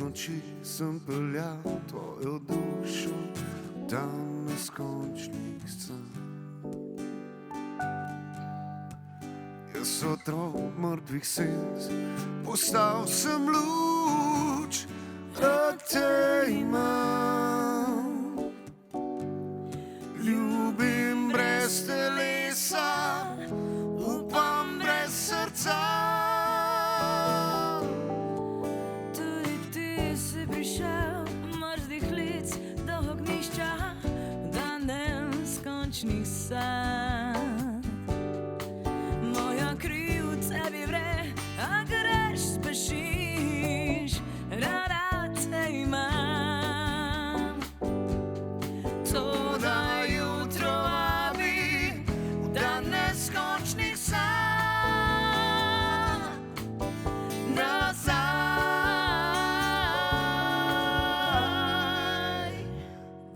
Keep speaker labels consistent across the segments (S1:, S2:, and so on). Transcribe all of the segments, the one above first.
S1: noči sem peljal tvojo dušo tam neskončnih scen. Jaz otrok mrtvih senc, postal sem luč, rad te imam. Ljubim brez telesa, upam brez srca.
S2: Tudi ti si prišel mrzlih lic do ognjišča, da neskončnih sanj. Moja kri v tebi vre, a greš, spešiš, rada te imam. Toda jutro vabi v dan neskončnih sanj nazaj.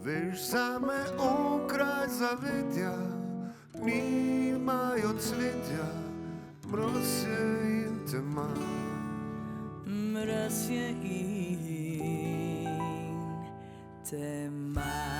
S1: Veš, zame onkraj zavetja nimajo cvetja, mraz je in tema.
S2: Mraz je in tema.